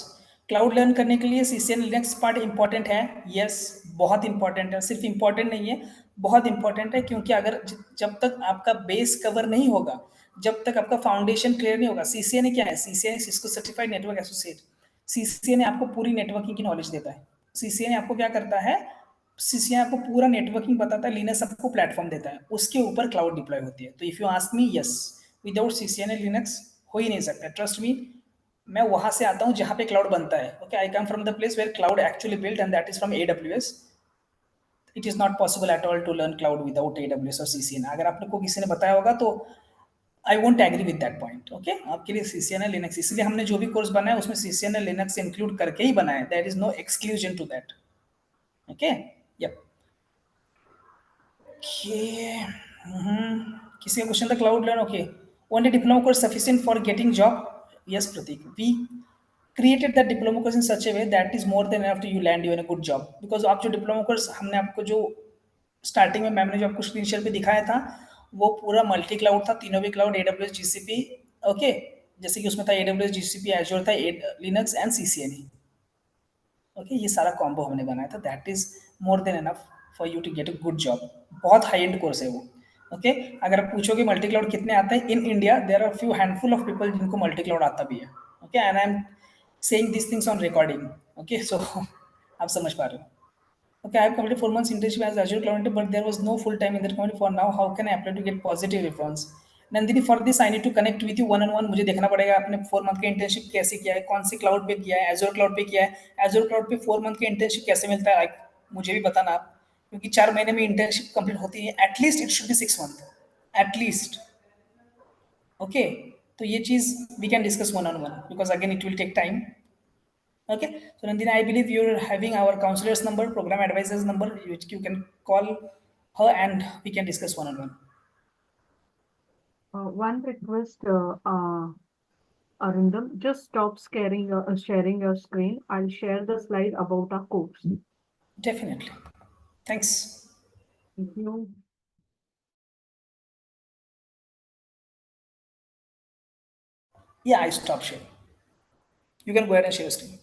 cloud learn करने के लिए CCN लिनक्स पार्ट इंपॉर्टेंट है। Yes, बहुत इंपॉर्टेंट है, सिर्फ इंपॉर्टेंट नहीं है, बहुत इंपॉर्टेंट है, क्योंकि अगर जब तक आपका बेस कवर नहीं होगा, जब तक आपका फाउंडेशन क्लियर नहीं होगा, CCNA क्या है? CCNA Cisco certified network associate. CCNA आपको पूरी नेटवर्किंग की नॉलेज देता है। CCNA आपको क्या करता है? CCNA आपको पूरा नेटवर्किंग बताता है, लिनक्स आपको प्लेटफॉर्म देता है, उसके ऊपर क्लाउड डिप्लॉय होती है। तो if you ask me, yes, without CCNA Linux हो ही नहीं सकता, ट्रस्ट मी। मैं वहां से आता हूँ जहां पे क्लाउड बनता है। Okay, I come from the place where cloud actually built, and that is from AWS। It is not possible at all to learn cloud without AWS और CCNA। अगर आपने को किसी ने बताया होगा तो I won't agree with that point. Okay, आपके लिए CCNA लिनक्स, इसलिए हमने जो भी कोर्स बनाया उसमें CCNA लिनक्स इंक्लूड करके ही बनाया, there is no exclusion to that. Okay, yup, किसी का क्वेश्चन था cloud learn? Okay, only diploma course sufficient for getting job? Yes Prateek, we created that diploma course in such a way that is more than enough to you land you in a good job, because आप जो diploma course हमने आपको जो starting में ma'am ने जो आपको screen share पे दिखाया था, वो पूरा मल्टी क्लाउड था, तीनों भी क्लाउड, AWS, GCP। ओके, जैसे कि उसमें था AWS, GCP, एज्योर था, लिनक्स एंड CCNA। ओके, ये सारा कॉम्बो हमने बनाया था, that is more than enough for you to get a good job. बहुत हाई एंड कोर्स है वो। ओके, अगर आप पूछोगे मल्टी क्लाउड कितने आते हैं in India, there are few handful of people जिनको मल्टी क्लाउड आता भी है। Okay, and I am saying this things on recording. Okay, so आप समझ पा रहे हो। Okay, I have completed 4 months internship as Azure Cloud, but there was no full time in that company for now. How can I apply to get positive response? Nandini, for this I need to connect with you one on one. मुझे देखना पड़ेगा आपने 4 month का internship कैसे किया है, कौन से क्लाउड पे किया है, एजोर क्लाउड पे किया है, एजोर क्लाउड पे 4 मंथ का इंटर्नशिप कैसे मिलता है, मुझे भी बताना आप, क्योंकि 4 महीने में इंटर्नशिप कंप्लीट होती है, at least it should be 6 month, at least. Okay, तो ये चीज we can discuss one on one, because again it will take time. Okay, so Nandini, I believe you're having our counselor's number, program advisor's number, which you can call her and we can discuss one on one. One request, Arundam, just stop sharing your screen. I'll share the slide about our course. Definitely. Thanks. Thank you. Yeah, I stop sharing. You can go ahead and share your screen.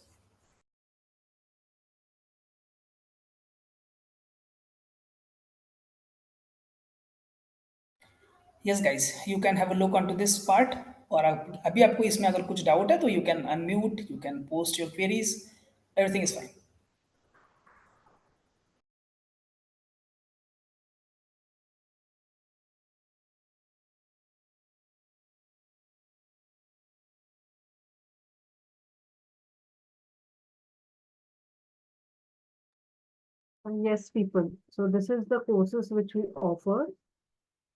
Yes, guys, you can have a look onto this part. और अभी आपको इसमें अगर कुछ doubt है तो you can unmute, you can post your queries, everything is fine. Yes, people. So this is the courses which we offer.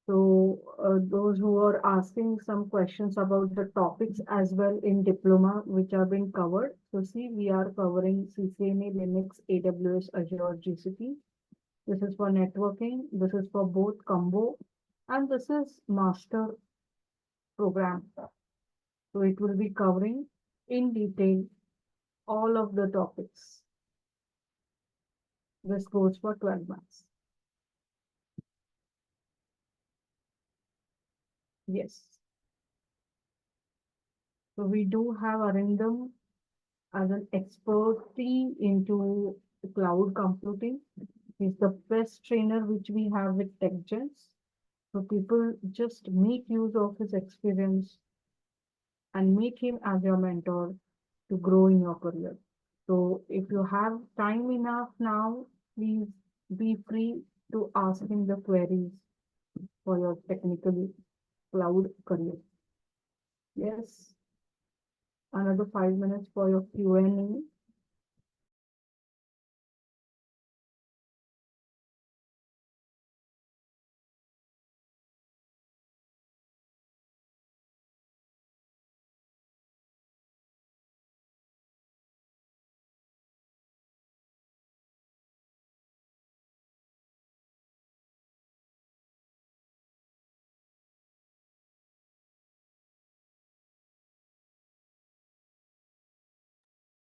So those who are asking some questions about the topics as well in diploma, which are being covered. So see, we are covering CCNA, Linux, AWS, Azure, GCP. This is for networking. This is for both combo, and this is master program. So it will be covering in detail all of the topics. This goes for 12 months. Yes. So we do have Arindam as an expertise into cloud computing. He's the best trainer which we have with TechGens. So people just make use of his experience and make him as your mentor to grow in your career. So if you have time enough now, please be free to ask him the queries for your technical cloud career. Yes, another 5 minutes for your Q&A.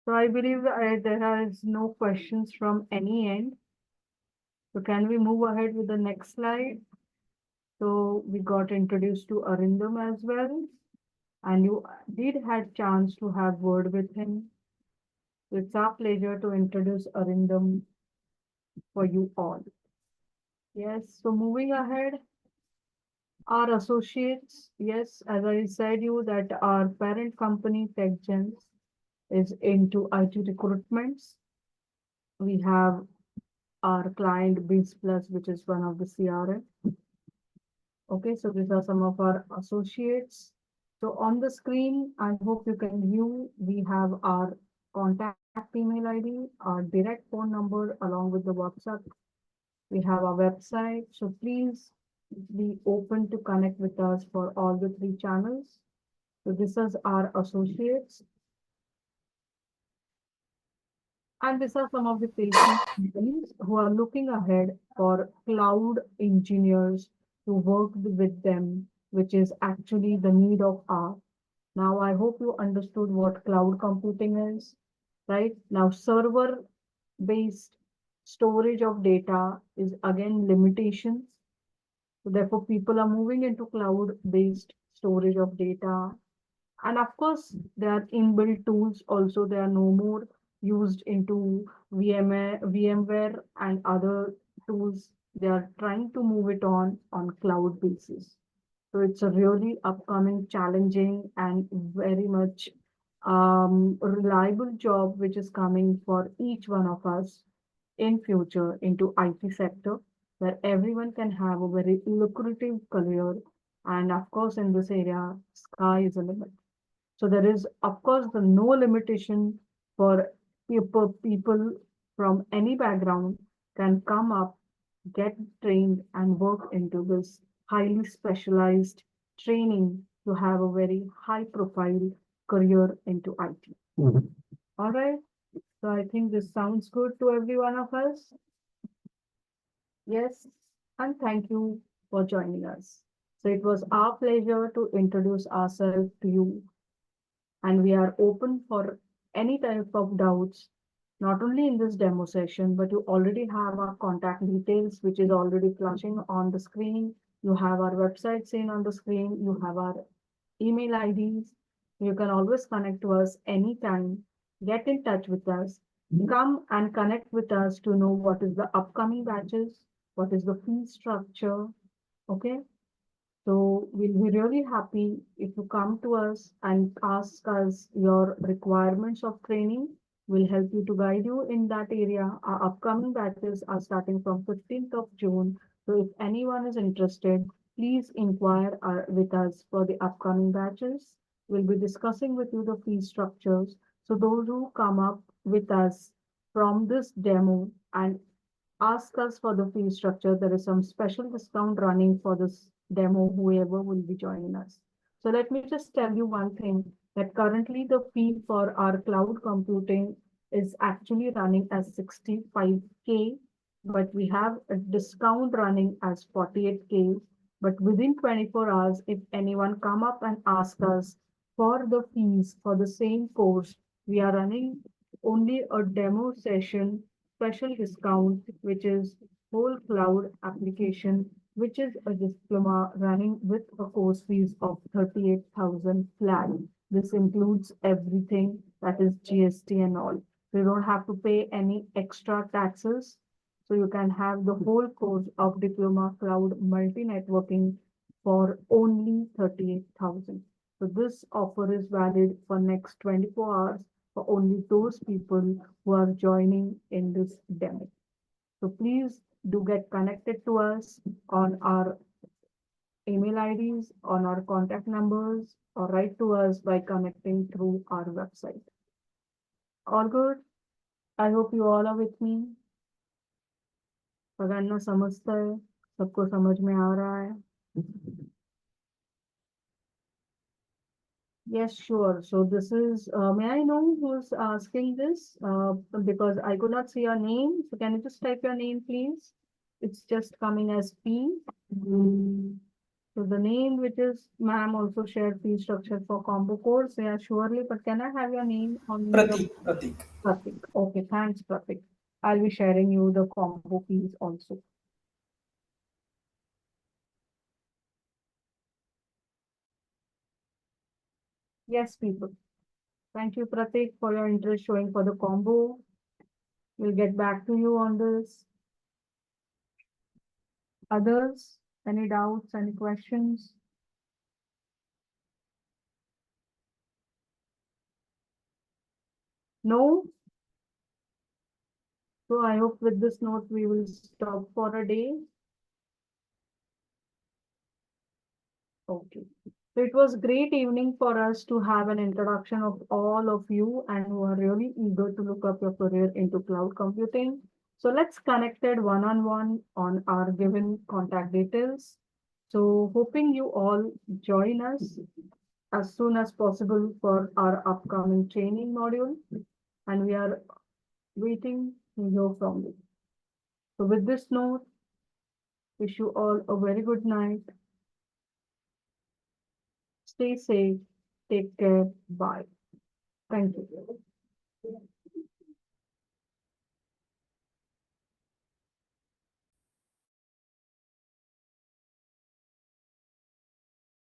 So I believe there is no questions from any end. So can we move ahead with the next slide? So we got introduced to Arindam as well, and you did had chance to have word with him. It's our pleasure to introduce Arindam for you all. Yes, so moving ahead, our associates, yes, as I said you that our parent company TechGens is into IT recruitments. We have our client BizPlus, which is one of the CRM. Okay, so these are some of our associates. So on the screen, I hope you can view, we have our contact email ID, our direct phone number along with the WhatsApp. We have our website. So please be open to connect with us for all the three channels. So this is our associates. And these are some of the patient companies who are looking ahead for cloud engineers to work with them, which is actually the need of our. Now, I hope you understood what cloud computing is, right? Now, server-based storage of data is again limitations. So therefore, people are moving into cloud-based storage of data. And of course, there are inbuilt tools also. They are no more used into VMware and other tools. They are trying to move it on cloud basis. So it's a really upcoming, challenging, and very much reliable job which is coming for each one of us in future into IT sector, where everyone can have a very lucrative career. And of course, in this area, sky is the limit. So there is, of course, the no limitation for people from any background can come up, get trained, and work into this highly specialized training to have a very high profile career into IT. All right. So I think this sounds good to every one of us. Yes. And thank you for joining us. So it was our pleasure to introduce ourselves to you, and we are open for any type of doubts, not only in this demo session, but you already have our contact details, which is already flashing on the screen. You have our website seen on the screen. You have our email IDs. You can always connect to us anytime. Get in touch with us. Come and connect with us to know what is the upcoming batches, what is the fee structure. Okay. So we'll be really happy if you come to us and ask us your requirements of training. We'll help you to guide you in that area. Our upcoming batches are starting from 15th of June. So if anyone is interested, please inquire with us for the upcoming batches. We'll be discussing with you the fee structures. So those who come up with us from this demo and ask us for the fee structure. There is some special discount running for this demo, whoever will be joining us. So let me just tell you one thing, that currently the fee for our cloud computing is actually running as 65K, but we have a discount running as 48K. But within 24 hours, if anyone come up and ask us for the fees for the same course, we are running only a demo session special discount, which is whole cloud application, which is a diploma running with a course fees of 38,000 flat. This includes everything, that is GST and all. You don't have to pay any extra taxes. So you can have the whole course of diploma cloud multi-networking for only 38,000. So this offer is valid for next 24 hours for only those people who are joining in this demo. So please do get connected to us on our email IDs, on our contact numbers, or write to us by connecting through our website. All good? I hope you all are with me. सगळ्यांना समजतंय, सबको समझ में आ रहा है. Yes, sure. So this is, may I know who's asking this? Because I could not see your name. So can you just type your name, please? It's just coming as P. So the name which is, ma'am also shared fee structure for combo course. Yeah, surely. But can I have your name on Pratik. Pratik. Okay, thanks, Pratik. I'll be sharing you the combo fees also. Yes, people. Thank you, Pratik, for your interest showing for the combo. We'll get back to you on this. Others, any doubts, any questions? No? So I hope with this note, we will stop for a day. Okay. So it was great evening for us to have an introduction of all of you and who are really eager to look up your career into cloud computing. So let's connect it one-on-one on our given contact details. So hoping you all join us as soon as possible for our upcoming training module. And we are waiting to hear from you. So with this note, wish you all a very good night. Stay safe. Take care. Bye. Thank you.